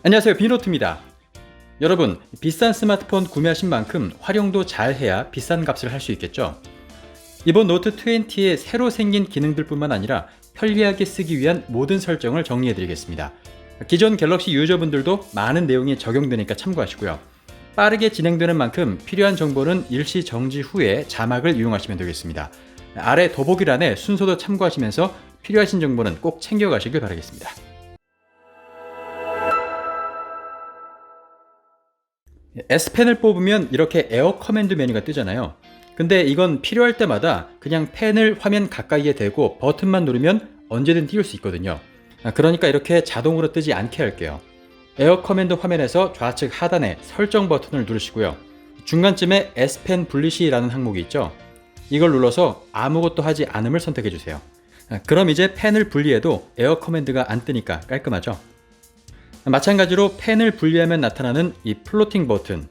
안녕하세요, 비노트입니다. 여러분, 비싼 스마트폰 구매하신 만큼 활용도 잘해야 비싼 값을 할 수 있겠죠? 이번 노트 20에 새로 생긴 기능들 뿐만 아니라 편리하게 쓰기 위한 모든 설정을 정리해 드리겠습니다. 기존 갤럭시 유저분들도 많은 내용이 적용되니까 참고하시고요. 빠르게 진행되는 만큼 필요한 정보는 일시 정지 후에 자막을 이용하시면 되겠습니다. 아래 더보기란에 순서도 참고하시면서 필요하신 정보는 꼭 챙겨가시길 바라겠습니다. S펜을 뽑으면 이렇게 에어 커맨드 메뉴가 뜨잖아요. 근데 이건 필요할 때마다 그냥 펜을 화면 가까이에 대고 버튼만 누르면 언제든 띄울 수 있거든요. 그러니까 이렇게 자동으로 뜨지 않게 할게요. 에어 커맨드 화면에서 좌측 하단에 설정 버튼을 누르시고요. 중간쯤에 S펜 분리시라는 항목이 있죠. 이걸 눌러서 아무것도 하지 않음을 선택해 주세요. 그럼 이제 펜을 분리해도 에어 커맨드가 안 뜨니까 깔끔하죠. 마찬가지로 펜을 분리하면 나타나는 이 플로팅 버튼,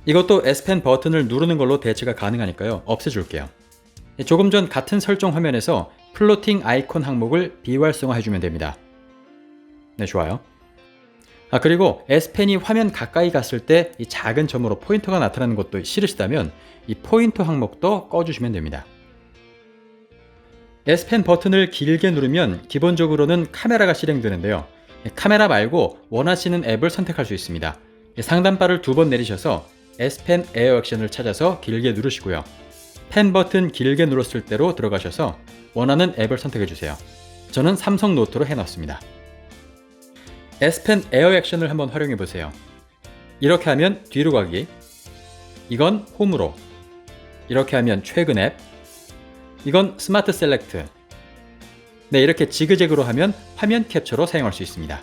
이것도 S펜 버튼을 누르는 걸로 대체가 가능하니까요, 없애줄게요. 조금 전 같은 설정 화면에서 플로팅 아이콘 항목을 비활성화 해주면 됩니다. 네, 좋아요. 그리고 S펜이 화면 가까이 갔을 때 이 작은 점으로 포인터가 나타나는 것도 싫으시다면 이 포인터 항목도 꺼주시면 됩니다. S펜 버튼을 길게 누르면 기본적으로는 카메라가 실행되는데요. 카메라 말고 원하시는 앱을 선택할 수 있습니다. 상단바를 2번 내리셔서 S펜 에어 액션을 찾아서 길게 누르시고요. 펜 버튼 길게 눌렀을 때로 들어가셔서 원하는 앱을 선택해 주세요. 저는 삼성 노트로 해놨습니다. S펜 에어 액션을 한번 활용해 보세요. 이렇게 하면 뒤로 가기, 이건 홈으로, 이렇게 하면 최근 앱, 이건 스마트 셀렉트. 네, 이렇게 지그재그로 하면 화면 캡처로 사용할 수 있습니다.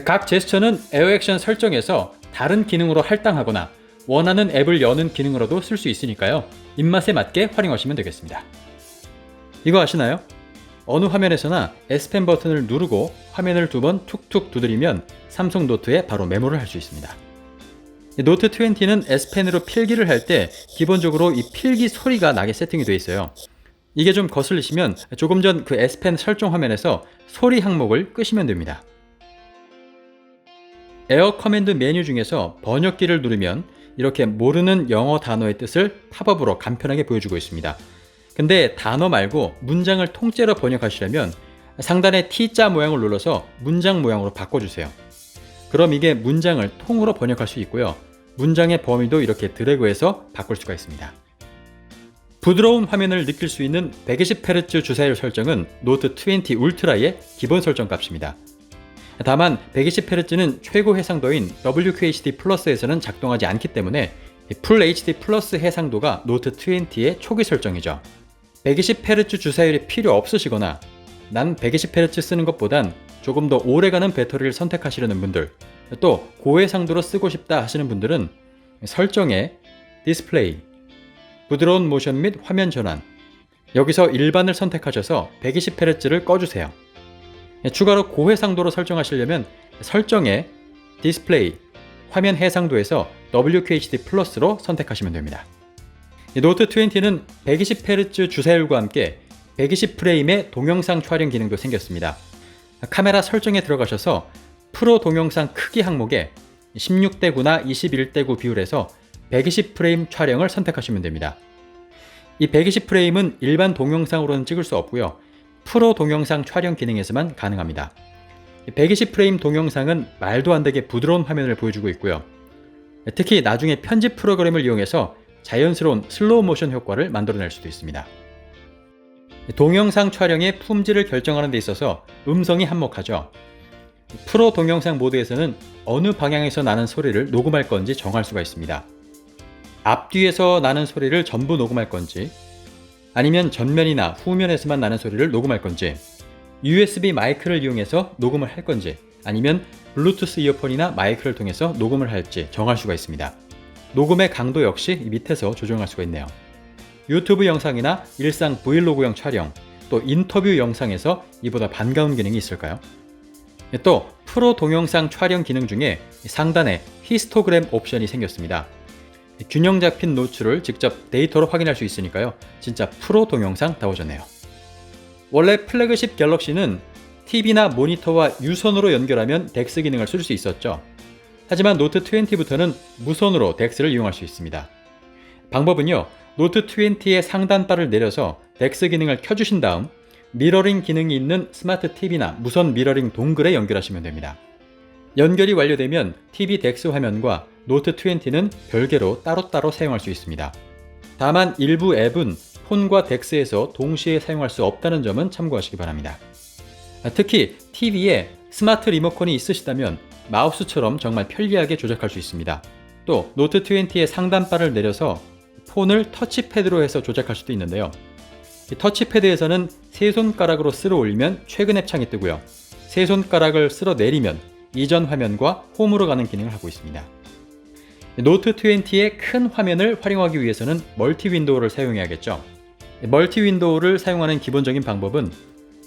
각 제스처는 에어 액션 설정에서 다른 기능으로 할당하거나 원하는 앱을 여는 기능으로도 쓸 수 있으니까요. 입맛에 맞게 활용하시면 되겠습니다. 이거 아시나요? 어느 화면에서나 S펜 버튼을 누르고 화면을 2번 툭툭 두드리면 삼성 노트에 바로 메모를 할 수 있습니다. 노트 20는 S펜으로 필기를 할 때 기본적으로 이 필기 소리가 나게 세팅이 되어 있어요. 이게 좀 거슬리시면 조금 전 그 S펜 설정 화면에서 소리 항목을 끄시면 됩니다. 에어 커맨드 메뉴 중에서 번역기를 누르면 이렇게 모르는 영어 단어의 뜻을 팝업으로 간편하게 보여주고 있습니다. 근데 단어 말고 문장을 통째로 번역하시려면 상단의 T자 모양을 눌러서 문장 모양으로 바꿔주세요. 그럼 이게 문장을 통으로 번역할 수 있고요. 문장의 범위도 이렇게 드래그해서 바꿀 수가 있습니다. 부드러운 화면을 느낄 수 있는 120Hz 주사율 설정은 노트 20 울트라의 기본 설정 값입니다. 다만 120Hz는 최고 해상도인 WQHD 플러스에서는 작동하지 않기 때문에 풀 HD 플러스 해상도가 노트 20의 초기 설정이죠. 120Hz 주사율이 필요 없으시거나 난 120Hz 쓰는 것보단 조금 더 오래가는 배터리를 선택하시려는 분들, 또 고해상도로 쓰고 싶다 하시는 분들은 설정에 디스플레이, 부드러운 모션 및 화면 전환, 여기서 일반을 선택하셔서 120Hz를 꺼주세요. 추가로 고해상도로 설정하시려면 설정에 디스플레이, 화면 해상도에서 WQHD 플러스로 선택하시면 됩니다. 노트 20는 120Hz 주사율과 함께 120프레임의 동영상 촬영 기능도 생겼습니다. 카메라 설정에 들어가셔서 프로 동영상 크기 항목에 16:9나 21:9 비율에서 120프레임 촬영을 선택하시면 됩니다. 이 120프레임은 일반 동영상으로는 찍을 수 없고요. 프로 동영상 촬영 기능에서만 가능합니다. 120프레임 동영상은 말도 안 되게 부드러운 화면을 보여주고 있고요. 특히 나중에 편집 프로그램을 이용해서 자연스러운 슬로우 모션 효과를 만들어낼 수도 있습니다. 동영상 촬영의 품질을 결정하는 데 있어서 음성이 한몫하죠. 프로 동영상 모드에서는 어느 방향에서 나는 소리를 녹음할 건지 정할 수가 있습니다. 앞뒤에서 나는 소리를 전부 녹음할 건지, 아니면 전면이나 후면에서만 나는 소리를 녹음할 건지, USB 마이크를 이용해서 녹음을 할 건지, 아니면 블루투스 이어폰이나 마이크를 통해서 녹음을 할지 정할 수가 있습니다. 녹음의 강도 역시 밑에서 조정할 수가 있네요. 유튜브 영상이나 일상 브이로그형 촬영, 또 인터뷰 영상에서 이보다 반가운 기능이 있을까요? 또 프로 동영상 촬영 기능 중에 상단에 히스토그램 옵션이 생겼습니다. 균형 잡힌 노출을 직접 데이터로 확인할 수 있으니까요. 진짜 프로 동영상 다워졌네요. 원래 플래그십 갤럭시는 TV나 모니터와 유선으로 연결하면 덱스 기능을 쓸 수 있었죠. 하지만 노트 20부터는 무선으로 덱스를 이용할 수 있습니다. 방법은요, 노트 20의 상단바를 내려서 덱스 기능을 켜주신 다음 미러링 기능이 있는 스마트 TV나 무선 미러링 동글에 연결하시면 됩니다. 연결이 완료되면 TV 덱스 화면과 노트 20는 별개로 따로따로 사용할 수 있습니다. 다만 일부 앱은 폰과 덱스에서 동시에 사용할 수 없다는 점은 참고하시기 바랍니다. 특히 TV에 스마트 리모컨이 있으시다면 마우스처럼 정말 편리하게 조작할 수 있습니다. 또 노트 20의 상단바를 내려서 폰을 터치패드로 해서 조작할 수도 있는데요. 이 터치패드에서는 세 손가락으로 쓸어 올리면 최근 앱 창이 뜨고요. 세 손가락을 쓸어 내리면 이전 화면과 홈으로 가는 기능을 하고 있습니다. 노트 20의 큰 화면을 활용하기 위해서는 멀티 윈도우를 사용해야겠죠. 멀티 윈도우를 사용하는 기본적인 방법은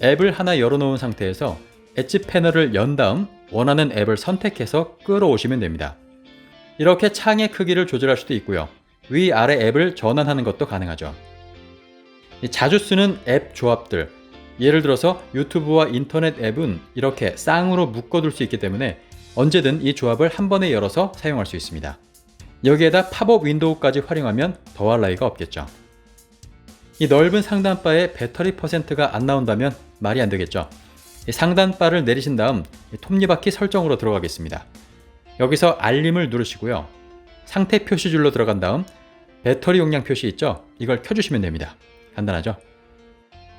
앱을 하나 열어놓은 상태에서 엣지 패널을 연 다음 원하는 앱을 선택해서 끌어오시면 됩니다. 이렇게 창의 크기를 조절할 수도 있고요. 위아래 앱을 전환하는 것도 가능하죠. 자주 쓰는 앱 조합들, 예를 들어서 유튜브와 인터넷 앱은 이렇게 쌍으로 묶어둘 수 있기 때문에 언제든 이 조합을 한 번에 열어서 사용할 수 있습니다. 여기에다 팝업 윈도우까지 활용하면 더할 나위가 없겠죠. 이 넓은 상단바에 배터리 %가 안 나온다면 말이 안 되겠죠. 상단바를 내리신 다음 톱니바퀴 설정으로 들어가겠습니다. 여기서 알림을 누르시고요. 상태 표시줄로 들어간 다음 배터리 용량 표시 있죠? 이걸 켜주시면 됩니다. 간단하죠?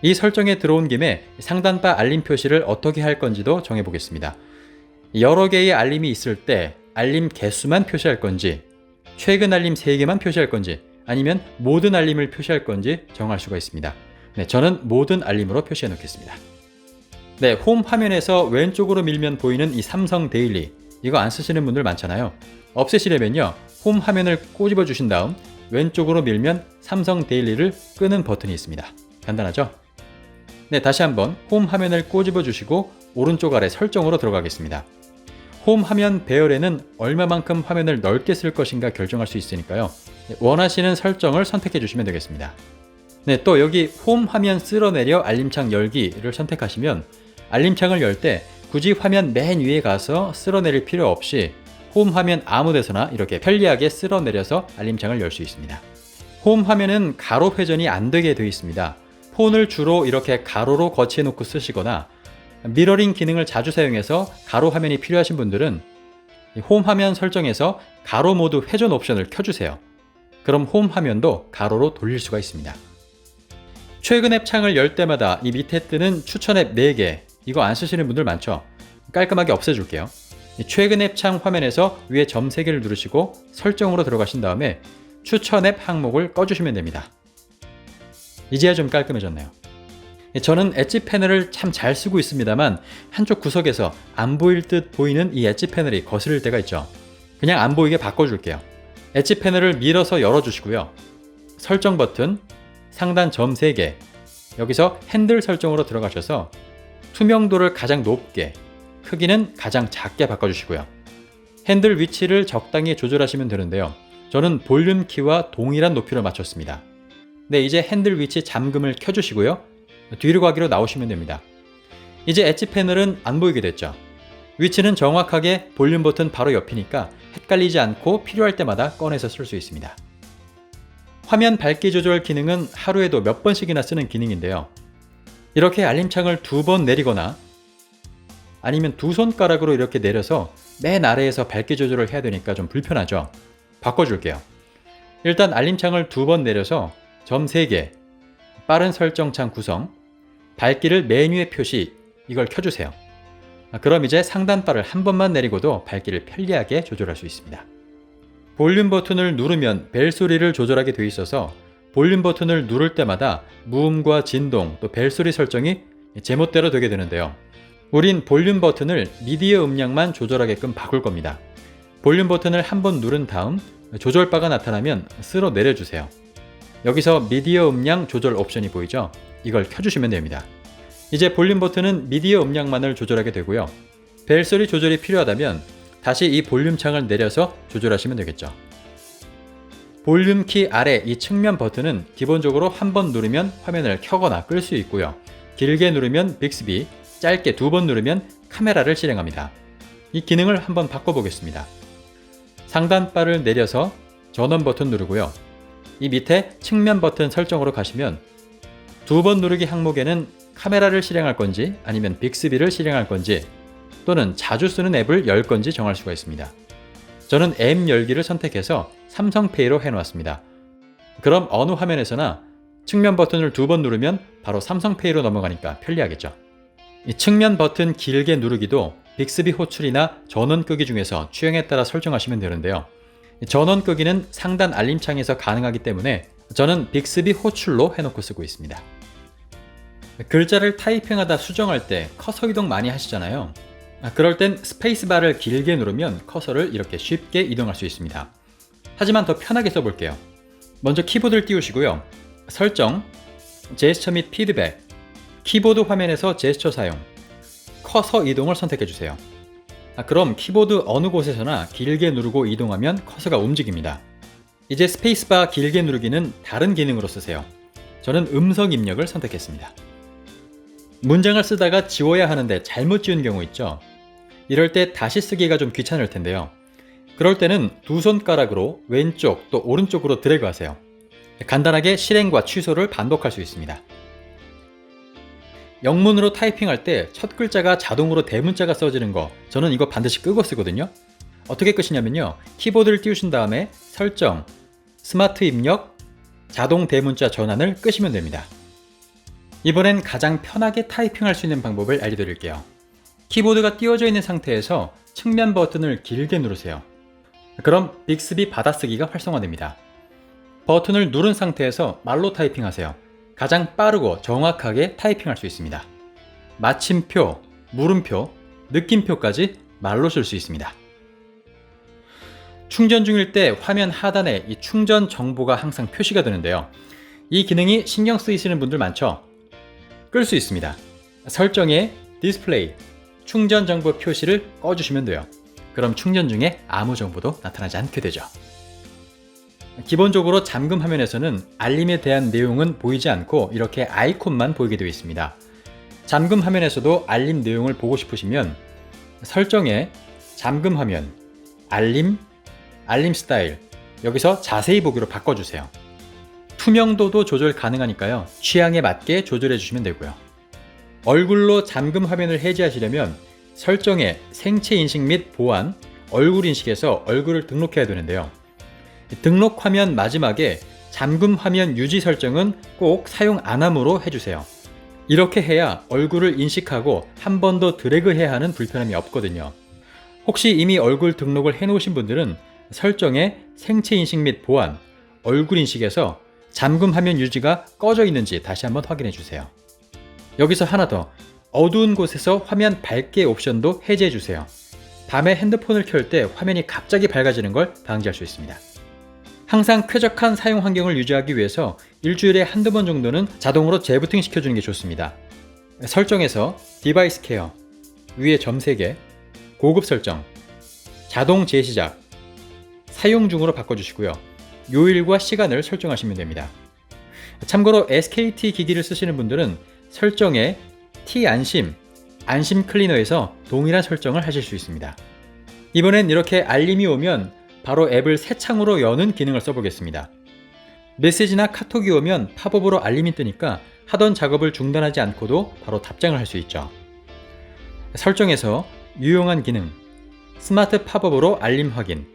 이 설정에 들어온 김에 상단바 알림 표시를 어떻게 할 건지도 정해보겠습니다. 여러 개의 알림이 있을 때 알림 개수만 표시할 건지, 최근 알림 3개만 표시할 건지, 아니면 모든 알림을 표시할 건지 정할 수가 있습니다. 네, 저는 모든 알림으로 표시해 놓겠습니다. 네, 홈 화면에서 왼쪽으로 밀면 보이는 이 삼성 데일리, 이거 안 쓰시는 분들 많잖아요. 없애시려면요, 홈 화면을 꼬집어 주신 다음 왼쪽으로 밀면 삼성 데일리를 끄는 버튼이 있습니다. 간단하죠? 네, 다시 한번 홈 화면을 꼬집어 주시고 오른쪽 아래 설정으로 들어가겠습니다. 홈 화면 배열에는 얼마만큼 화면을 넓게 쓸 것인가 결정할 수 있으니까요. 원하시는 설정을 선택해 주시면 되겠습니다. 네, 또 여기 홈 화면 쓸어내려 알림창 열기를 선택하시면 알림창을 열 때 굳이 화면 맨 위에 가서 쓸어내릴 필요 없이 홈 화면 아무 데서나 이렇게 편리하게 쓸어내려서 알림창을 열 수 있습니다. 홈 화면은 가로 회전이 안 되게 되어 있습니다. 폰을 주로 이렇게 가로로 거치해 놓고 쓰시거나 미러링 기능을 자주 사용해서 가로 화면이 필요하신 분들은 홈 화면 설정에서 가로 모드 회전 옵션을 켜주세요. 그럼 홈 화면도 가로로 돌릴 수가 있습니다. 최근 앱 창을 열 때마다 이 밑에 뜨는 추천 앱 4개, 이거 안 쓰시는 분들 많죠? 깔끔하게 없애줄게요. 최근 앱 창 화면에서 위에 점 3개를 누르시고 설정으로 들어가신 다음에 추천 앱 항목을 꺼주시면 됩니다. 이제야 좀 깔끔해졌네요. 저는 엣지 패널을 참 잘 쓰고 있습니다만 한쪽 구석에서 안 보일 듯 보이는 이 엣지 패널이 거슬릴 때가 있죠. 그냥 안 보이게 바꿔줄게요. 엣지 패널을 밀어서 열어주시고요. 설정 버튼, 상단 점 3개, 여기서 핸들 설정으로 들어가셔서 투명도를 가장 높게, 크기는 가장 작게 바꿔주시고요. 핸들 위치를 적당히 조절하시면 되는데요. 저는 볼륨 키와 동일한 높이로 맞췄습니다. 네, 이제 핸들 위치 잠금을 켜주시고요. 뒤로 가기로 나오시면 됩니다. 이제 엣지 패널은 안 보이게 됐죠. 위치는 정확하게 볼륨 버튼 바로 옆이니까 헷갈리지 않고 필요할 때마다 꺼내서 쓸 수 있습니다. 화면 밝기 조절 기능은 하루에도 몇 번씩이나 쓰는 기능인데요. 이렇게 알림창을 2번 내리거나 아니면 2손가락으로 이렇게 내려서 맨 아래에서 밝기 조절을 해야 되니까 좀 불편하죠. 바꿔줄게요. 일단 알림창을 2번 내려서 점 3개, 빠른 설정창 구성, 밝기를 메뉴의 표시, 이걸 켜주세요. 그럼 이제 상단바를 한 번만 내리고도 밝기를 편리하게 조절할 수 있습니다. 볼륨 버튼을 누르면 벨소리를 조절하게 되어 있어서 볼륨 버튼을 누를 때마다 무음과 진동, 또 벨소리 설정이 제멋대로 되게 되는데요. 우린 볼륨 버튼을 미디어 음량만 조절하게끔 바꿀 겁니다. 볼륨 버튼을 한 번 누른 다음 조절바가 나타나면 쓸어 내려주세요. 여기서 미디어 음량 조절 옵션이 보이죠? 이걸 켜주시면 됩니다. 이제 볼륨 버튼은 미디어 음량만을 조절하게 되고요. 벨소리 조절이 필요하다면 다시 이 볼륨 창을 내려서 조절하시면 되겠죠. 볼륨 키 아래 이 측면 버튼은 기본적으로 한 번 누르면 화면을 켜거나 끌 수 있고요. 길게 누르면 빅스비, 짧게 2번 누르면 카메라를 실행합니다. 이 기능을 한번 바꿔보겠습니다. 상단 바를 내려서 전원 버튼 누르고요. 이 밑에 측면 버튼 설정으로 가시면 2번 누르기 항목에는 카메라를 실행할 건지 아니면 빅스비를 실행할 건지 또는 자주 쓰는 앱을 열 건지 정할 수가 있습니다. 저는 앱 열기를 선택해서 삼성페이로 해놓았습니다. 그럼 어느 화면에서나 측면 버튼을 2번 누르면 바로 삼성페이로 넘어가니까 편리하겠죠. 이 측면 버튼 길게 누르기도 빅스비 호출이나 전원 끄기 중에서 취향에 따라 설정하시면 되는데요. 전원 끄기는 상단 알림창에서 가능하기 때문에 저는 빅스비 호출로 해놓고 쓰고 있습니다. 글자를 타이핑하다 수정할 때 커서 이동 많이 하시잖아요. 그럴 땐 스페이스바를 길게 누르면 커서를 이렇게 쉽게 이동할 수 있습니다. 하지만 더 편하게 써볼게요. 먼저 키보드를 띄우시고요. 설정, 제스처 및 피드백, 키보드 화면에서 제스처 사용, 커서 이동을 선택해주세요. 그럼 키보드 어느 곳에서나 길게 누르고 이동하면 커서가 움직입니다. 이제 스페이스바 길게 누르기는 다른 기능으로 쓰세요. 저는 음성 입력을 선택했습니다. 문장을 쓰다가 지워야 하는데 잘못 지운 경우 있죠? 이럴 때 다시 쓰기가 좀 귀찮을 텐데요. 그럴 때는 2손가락으로 왼쪽 또 오른쪽으로 드래그 하세요. 간단하게 실행과 취소를 반복할 수 있습니다. 영문으로 타이핑할 때 첫 글자가 자동으로 대문자가 써지는 거 저는 이거 반드시 끄고 쓰거든요. 어떻게 끄시냐면요. 키보드를 띄우신 다음에 설정, 스마트 입력, 자동 대문자 전환을 끄시면 됩니다. 이번엔 가장 편하게 타이핑할 수 있는 방법을 알려드릴게요. 키보드가 띄워져 있는 상태에서 측면 버튼을 길게 누르세요. 그럼 빅스비 받아쓰기가 활성화됩니다. 버튼을 누른 상태에서 말로 타이핑하세요. 가장 빠르고 정확하게 타이핑할 수 있습니다. 마침표, 물음표, 느낌표까지 말로 쓸 수 있습니다. 충전 중일 때 화면 하단에 이 충전 정보가 항상 표시가 되는데요. 이 기능이 신경 쓰이시는 분들 많죠? 끌 수 있습니다. 설정에 디스플레이, 충전 정보 표시를 꺼주시면 돼요. 그럼 충전 중에 아무 정보도 나타나지 않게 되죠. 기본적으로 잠금 화면에서는 알림에 대한 내용은 보이지 않고 이렇게 아이콘만 보이게 되어 있습니다. 잠금 화면에서도 알림 내용을 보고 싶으시면 설정에 잠금 화면, 알림, 알림 스타일 여기서 자세히 보기로 바꿔주세요. 투명도도 조절 가능하니까요. 취향에 맞게 조절해 주시면 되고요. 얼굴로 잠금 화면을 해제하시려면 설정에 생체 인식 및 보안, 얼굴 인식에서 얼굴을 등록해야 되는데요. 등록 화면 마지막에 잠금 화면 유지 설정은 꼭 사용 안 함으로 해주세요. 이렇게 해야 얼굴을 인식하고 한 번 더 드래그해야 하는 불편함이 없거든요. 혹시 이미 얼굴 등록을 해놓으신 분들은 설정에 생체 인식 및 보안, 얼굴 인식에서 잠금 화면 유지가 꺼져 있는지 다시 한번 확인해 주세요. 여기서 하나 더, 어두운 곳에서 화면 밝게 옵션도 해제해 주세요. 밤에 핸드폰을 켤 때 화면이 갑자기 밝아지는 걸 방지할 수 있습니다. 항상 쾌적한 사용 환경을 유지하기 위해서 일주일에 한두 번 정도는 자동으로 재부팅 시켜주는 게 좋습니다. 설정에서 디바이스 케어, 위에 점 3개, 고급 설정, 자동 재시작, 사용 중으로 바꿔주시고요. 요일과 시간을 설정하시면 됩니다. 참고로 SKT 기기를 쓰시는 분들은 설정에 T안심, 안심 클리너에서 동일한 설정을 하실 수 있습니다. 이번엔 이렇게 알림이 오면 바로 앱을 새 창으로 여는 기능을 써보겠습니다. 메시지나 카톡이 오면 팝업으로 알림이 뜨니까 하던 작업을 중단하지 않고도 바로 답장을 할 수 있죠. 설정에서 유용한 기능, 스마트 팝업으로 알림 확인.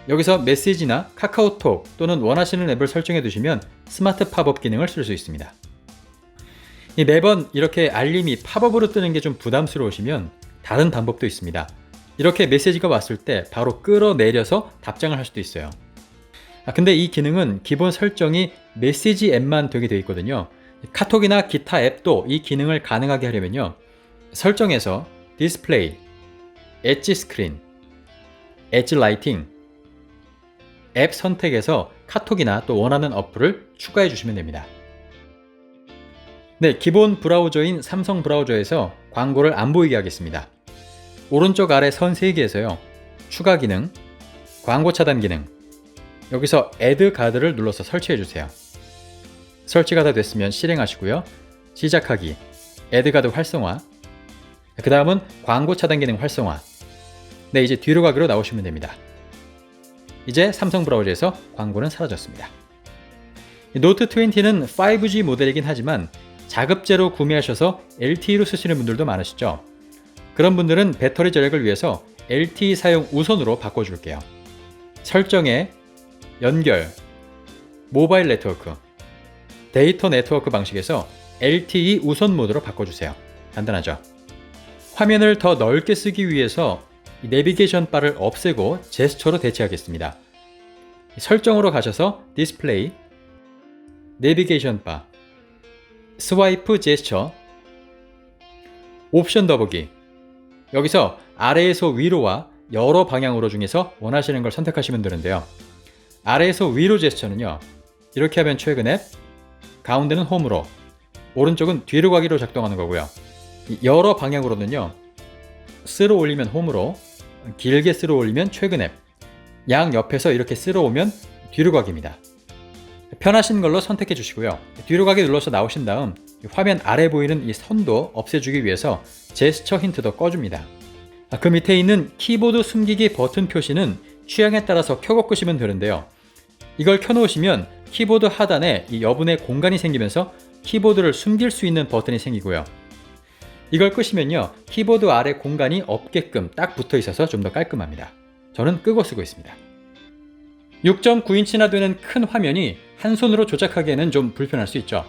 여기서 메시지나 카카오톡 또는 원하시는 앱을 설정해 두시면 스마트 팝업 기능을 쓸 수 있습니다. 매번 이렇게 알림이 팝업으로 뜨는 게 좀 부담스러우시면 다른 방법도 있습니다. 이렇게 메시지가 왔을 때 바로 끌어내려서 답장을 할 수도 있어요. 근데 이 기능은 기본 설정이 메시지 앱만 되게 되어 있거든요. 카톡이나 기타 앱도 이 기능을 가능하게 하려면요. 설정에서 디스플레이, 엣지 스크린, 엣지 라이팅, 앱 선택에서 카톡이나 또 원하는 어플을 추가해 주시면 됩니다. 네, 기본 브라우저인 삼성 브라우저에서 광고를 안 보이게 하겠습니다. 오른쪽 아래 선 3개에서요. 추가 기능, 광고 차단 기능, 여기서 애드 가드를 눌러서 설치해 주세요. 설치가 다 됐으면 실행하시고요. 시작하기, 애드 가드 활성화, 그 다음은 광고 차단 기능 활성화. 네, 이제 뒤로 가기로 나오시면 됩니다. 이제 삼성 브라우저에서 광고는 사라졌습니다. 노트 20는 5G 모델이긴 하지만 자급제로 구매하셔서 LTE로 쓰시는 분들도 많으시죠. 그런 분들은 배터리 절약을 위해서 LTE 사용 우선으로 바꿔줄게요. 설정에 연결, 모바일 네트워크, 데이터 네트워크 방식에서 LTE 우선 모드로 바꿔주세요. 간단하죠? 화면을 더 넓게 쓰기 위해서 내비게이션 바를 없애고 제스처로 대체하겠습니다. 설정으로 가셔서 디스플레이, 내비게이션 바, 스와이프 제스처, 옵션 더보기. 여기서 아래에서 위로와 여러 방향으로 중에서 원하시는 걸 선택하시면 되는데요. 아래에서 위로 제스처는요, 이렇게 하면 최근 앱, 가운데는 홈으로, 오른쪽은 뒤로 가기로 작동하는 거고요. 여러 방향으로는요, 쓸어 올리면 홈으로, 길게 쓸어 올리면 최근 앱, 양 옆에서 이렇게 쓸어 오면 뒤로 가기입니다. 편하신 걸로 선택해 주시고요. 뒤로 가기 눌러서 나오신 다음 화면 아래 보이는 이 선도 없애주기 위해서 제스처 힌트도 꺼줍니다. 그 밑에 있는 키보드 숨기기 버튼 표시는 취향에 따라서 켜고 끄시면 되는데요. 이걸 켜놓으시면 키보드 하단에 이 여분의 공간이 생기면서 키보드를 숨길 수 있는 버튼이 생기고요. 이걸 끄시면요, 키보드 아래 공간이 없게끔 딱 붙어 있어서 좀 더 깔끔합니다. 저는 끄고 쓰고 있습니다. 6.9인치나 되는 큰 화면이 한 손으로 조작하기에는 좀 불편할 수 있죠.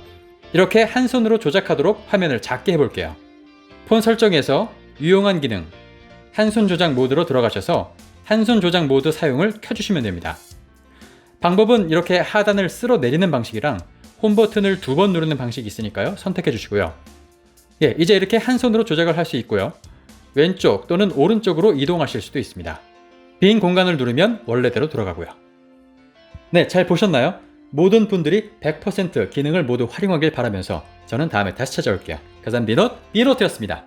이렇게 한 손으로 조작하도록 화면을 작게 해볼게요. 폰 설정에서 유용한 기능, 한 손 조작 모드로 들어가셔서 한 손 조작 모드 사용을 켜주시면 됩니다. 방법은 이렇게 하단을 쓸어 내리는 방식이랑 홈 버튼을 2번 누르는 방식이 있으니까요. 선택해 주시고요. 예, 이제 이렇게 한 손으로 조작을 할 수 있고요. 왼쪽 또는 오른쪽으로 이동하실 수도 있습니다. 빈 공간을 누르면 원래대로 돌아가고요. 네, 잘 보셨나요? 모든 분들이 100% 기능을 모두 활용하길 바라면서 저는 다음에 다시 찾아올게요. 가산비넛 비노트였습니다.